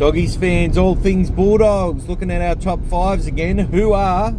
Doggies fans, all things Bulldogs, looking at our top fives again. Who are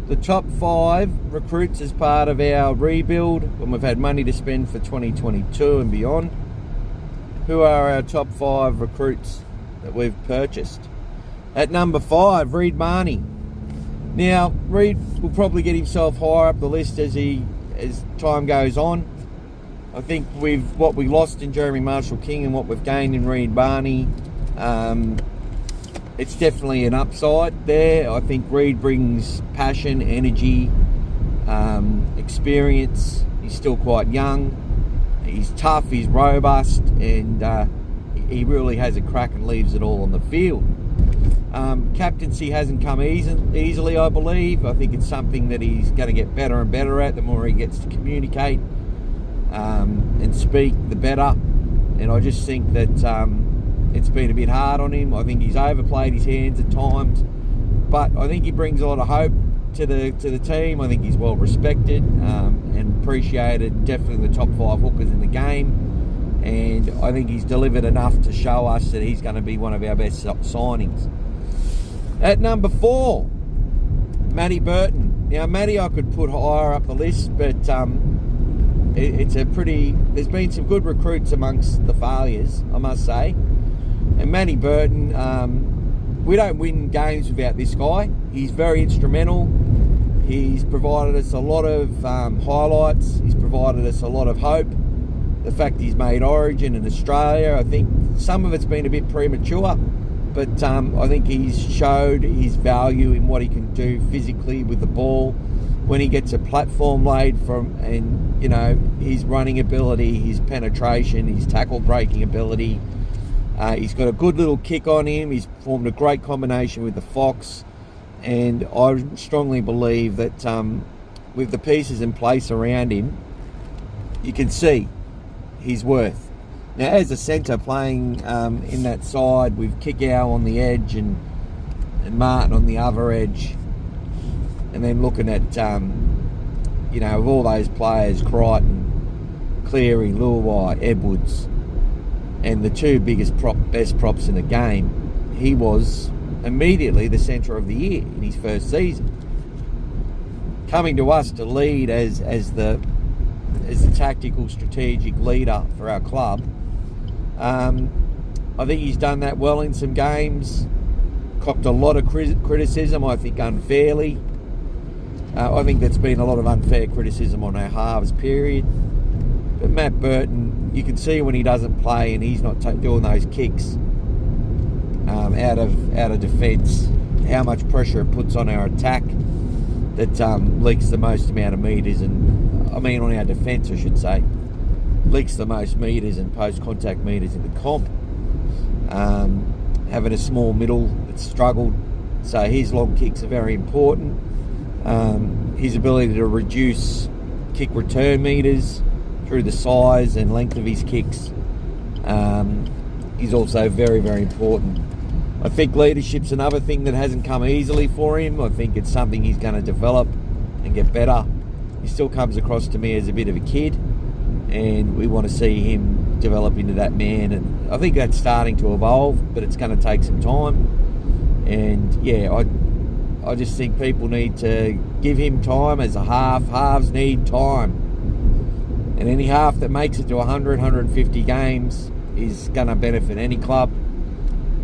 the top 5 recruits as part of our rebuild when we've had money to spend for 2022 and beyond? Who are our top 5 recruits that we've purchased? At number 5, Reed Marnie. Now, Reed will probably get himself higher up the list as time goes on. I think what we lost in Jeremy Marshall-King and what we've gained in Reed Marnie, it's definitely an upside there. I think Reed brings passion, energy, experience. He's still quite young. He's tough, he's robust, and he really has a crack and leaves it all on the field. Captaincy hasn't come easily, I believe. I think it's something that he's going to get better and better at the more he gets to communicate and speak, the better. And I just think that it's been a bit hard on him. I think he's overplayed his hands at times, but I think he brings a lot of hope to the team. I think he's well respected and appreciated, definitely the top 5 hookers in the game, and I think he's delivered enough to show us that he's going to be one of our best signings. At number 4, Maddie Burton. Now, Maddie I could put higher up the list, but it's a pretty... There's been some good recruits amongst the failures, I must say. And Maddie Burton, we don't win games without this guy. He's very instrumental. He's provided us a lot of highlights. He's provided us a lot of hope. The fact he's made Origin in Australia, I think some of it's been a bit premature, but I think he's showed his value in what he can do physically with the ball when he gets a platform laid from, and you know, his running ability, his penetration, his tackle breaking ability. He's got a good little kick on him. He's formed a great combination with the Fox, and I strongly believe that with the pieces in place around him, you can see his worth. Now, as a centre playing in that side with Kickow on the edge and Martin on the other edge, and then looking at, you know, of all those players, Crichton, Cleary, Luai, Edwards, and the 2 best props in the game, he was immediately the centre of the year in his first season. Coming to us to lead as the tactical, strategic leader for our club, I think he's done that well in some games. Copped a lot of criticism, I think unfairly. I think there's been a lot of unfair criticism on our halves period. But Matt Burton, you can see when he doesn't play and he's not doing those kicks out of defence, how much pressure it puts on our attack that leaks the most amount of metres, and I mean on our defence I should say, leaks the most metres and post-contact metres in the comp. Having a small middle that's struggled, so his long kicks are very important. His ability to reduce kick return metres through the size and length of his kicks is also very, very important. I think leadership's another thing that hasn't come easily for him. I think it's something he's going to develop and get better. He still comes across to me as a bit of a kid, and we want to see him develop into that man, and I think that's starting to evolve, but it's going to take some time. And yeah, I just think people need to give him time as a half. Halves need time. And any half that makes it to 100, 150 games is going to benefit any club.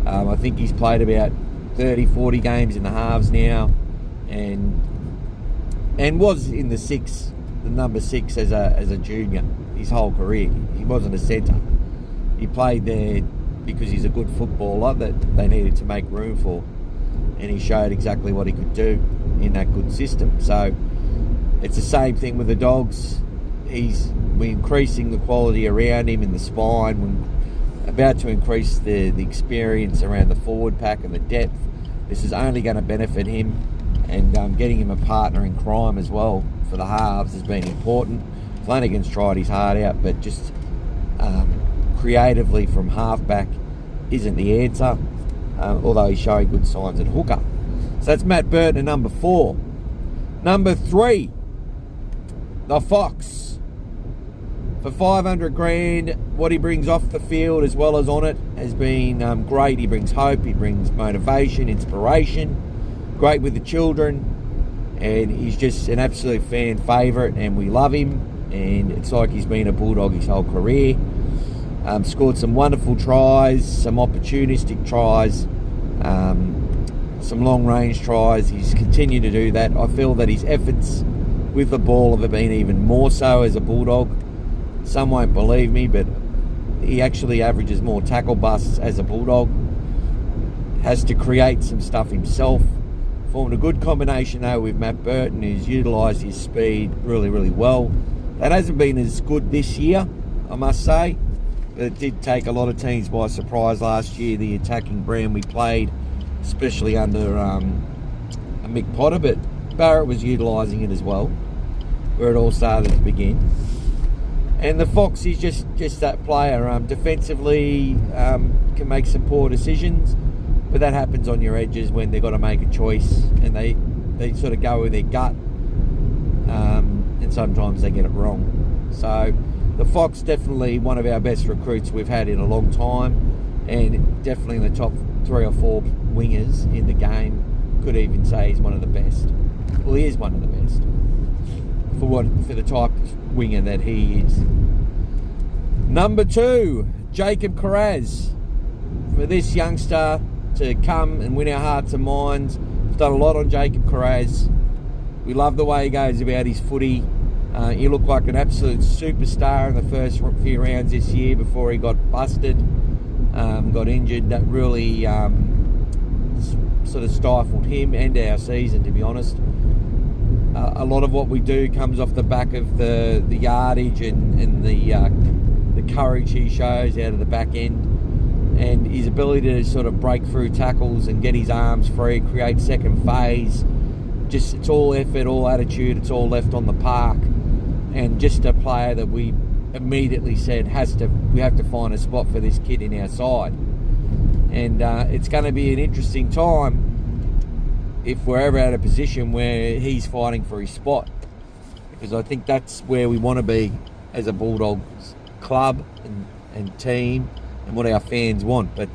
I think he's played about 30, 40 games in the halves now, and was in the number 6 as a junior his whole career. He wasn't a centre. He played there because he's a good footballer that they needed to make room for, and he showed exactly what he could do in that good system. So it's the same thing with the Dogs. We're increasing the quality around him in the spine. We're about to increase the experience around the forward pack and the depth. This is only going to benefit him, and getting him a partner in crime as well for the halves has been important. Flanagan's tried his heart out, but just creatively from halfback isn't the answer, although he's showing good signs at hooker. So that's Matt Burton at number 4. Number 3, the Fox. For 500 grand, what he brings off the field as well as on it has been great. He brings hope, he brings motivation, inspiration, great with the children, and he's just an absolute fan favourite, and we love him, and it's like he's been a Bulldog his whole career. Scored some wonderful tries, some opportunistic tries, some long-range tries. He's continued to do that. I feel that his efforts with the ball have been even more so as a Bulldog. Some won't believe me, but he actually averages more tackle busts as a Bulldog. Has to create some stuff himself. Formed a good combination though with Matt Burton, who's utilised his speed really, really well. That hasn't been as good this year, I must say. But it did take a lot of teams by surprise last year, the attacking brand we played, especially under Mick Potter. But Barrett was utilising it as well, where it all started to begin. And the Fox is just that player. Defensively, can make some poor decisions, but that happens on your edges when they've got to make a choice, and they sort of go with their gut, and sometimes they get it wrong. So the Fox, definitely one of our best recruits we've had in a long time, and definitely in the top 3 or 4 wingers in the game. Could even say he's one of the best. Well, he is one of the best for the type of winger that he is. Number 2, Jacob Korres. For this youngster to come and win our hearts and minds, we've done a lot on Jacob Korres. We love the way he goes about his footy. He looked like an absolute superstar in the first few rounds this year before he got busted, got injured. That really sort of stifled him and our season, to be honest. A lot of what we do comes off the back of the yardage and the courage he shows out of the back end, and his ability to sort of break through tackles and get his arms free, create second phase. Just, it's all effort, all attitude, it's all left on the park, and just a player that we immediately said we have to find a spot for this kid in our side. And it's going to be an interesting time if we're ever at a position where he's fighting for his spot, because I think that's where we want to be as a Bulldogs club and team, and what our fans want. But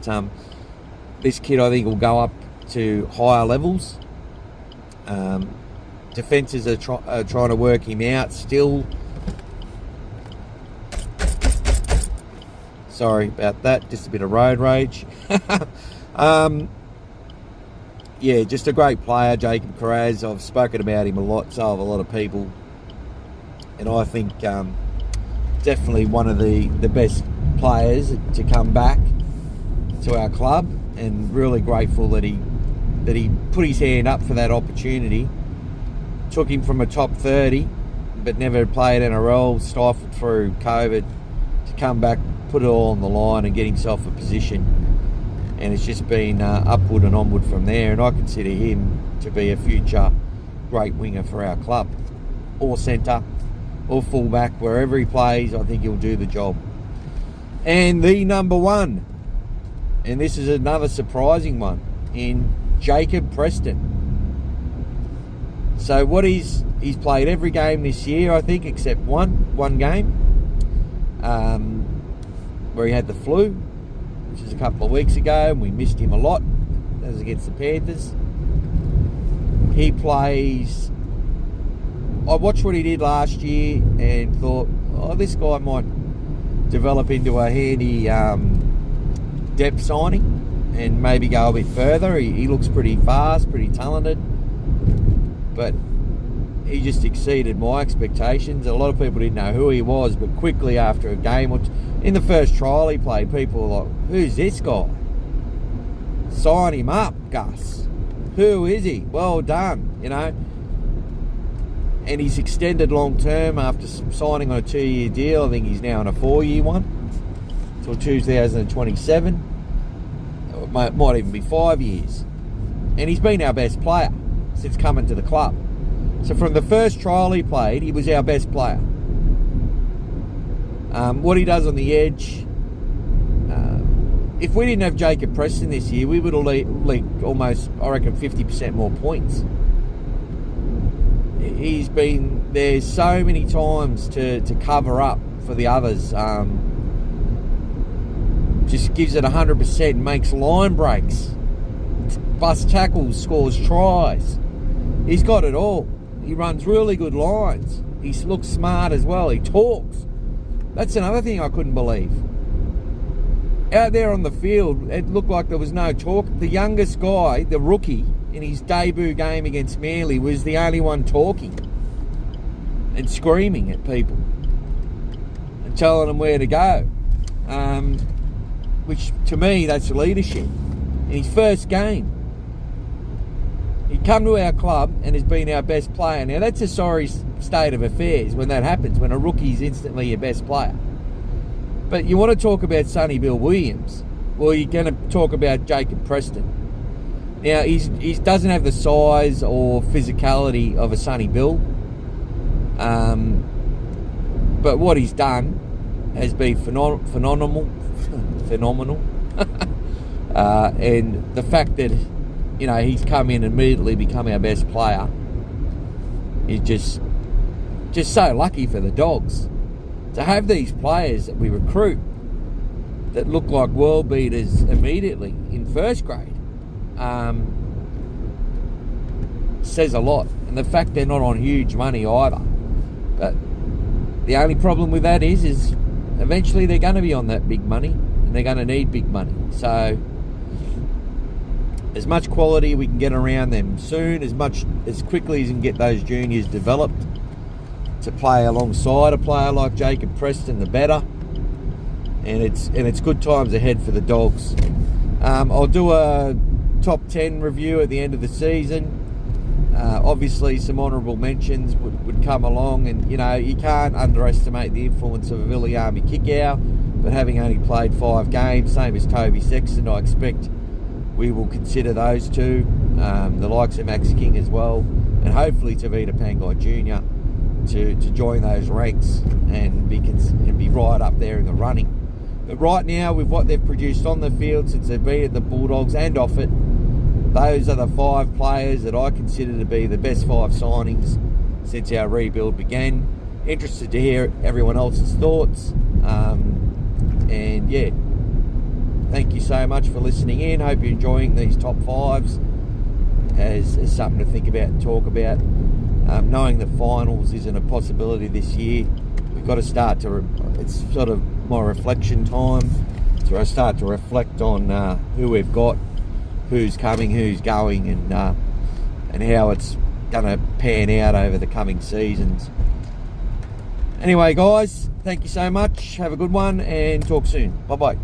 this kid, I think, will go up to higher levels. Defences are trying to work him out still. Sorry about that, just a bit of road rage. Yeah, just a great player, Jacob Korres. I've spoken about him a lot, so have a lot of people. And I think definitely one of the best players to come back to our club, and really grateful that he put his hand up for that opportunity. Took him from a top 30, but never played NRL, stifled through COVID, to come back, put it all on the line and get himself a position. And it's just been upward and onward from there, and I consider him to be a future great winger for our club, or centre, or fullback. Wherever he plays, I think he'll do the job. And the number 1, and this is another surprising one, in Jacob Preston. So what he's played every game this year, I think, except one game, where he had the flu, which was a couple of weeks ago, and we missed him a lot. That was against the Panthers. He plays... I watched what he did last year and thought, oh, this guy might develop into a handy depth signing and maybe go a bit further. He looks pretty fast, pretty talented, but he just exceeded my expectations. A lot of people didn't know who he was, but quickly after a game, in the first trial he played, people were like, who's this guy? Sign him up, Gus. Who is he? Well done, you know. And he's extended long term after signing on a 2-year deal. I think he's now on a 4-year one till 2027. It might even be 5 years. And he's been our best player since coming to the club. So from the first trial he played, he was our best player. What he does on the edge, if we didn't have Jacob Preston this year, we would have leaked almost, I reckon, 50% more points. he's been there so many times to cover up for the others. Just gives it 100%, makes line breaks, busts tackles, scores tries. He's got it all. He runs really good lines. He looks smart as well. He talks. That's another thing I couldn't believe. Out there on the field, it looked like there was no talk. The youngest guy, the rookie, in his debut game against Manly was the only one talking and screaming at people and telling them where to go. Which, to me, that's leadership. In his first game, he'd come to our club and has been our best player. Now, that's a sorry state of affairs when that happens, when a rookie's instantly your best player. But you want to talk about Sonny Bill Williams, well, you're going to talk about Jacob Preston. Now, he doesn't have the size or physicality of a Sonny Bill. But what he's done has been phenomenal. And the fact that, you know, he's come in and immediately become our best player is just so lucky for the Dogs. To have these players that we recruit that look like world beaters immediately in first grade says a lot. And the fact they're not on huge money either. But the only problem with that is eventually they're going to be on that big money and they're going to need big money. So as much quality we can get around them soon, as quickly as we can get those juniors developed to play alongside a player like Jacob Preston, the better. And it's good times ahead for the Dogs. I'll do a top 10 review at the end of the season. Obviously some honourable mentions would come along, and you know, you can't underestimate the influence of a Viliami Kickow, but having only played 5 games, same as Toby Sexton, I expect we will consider those two, the likes of Max King as well, and hopefully Tavita Pangai Jr. to join those ranks and be right up there in the running. But right now, with what they've produced on the field since they've been at the Bulldogs and off it, those are the 5 players that I consider to be the best 5 signings since our rebuild began. Interested to hear everyone else's thoughts. And yeah, thank you so much for listening in. Hope you're enjoying these top 5s as something to think about and talk about. Knowing the finals isn't a possibility this year, we've got to start to, it's sort of my reflection time. So I start to reflect on who we've got, who's coming, who's going, and how it's going to pan out over the coming seasons. Anyway, guys, thank you so much. Have a good one and talk soon. Bye-bye.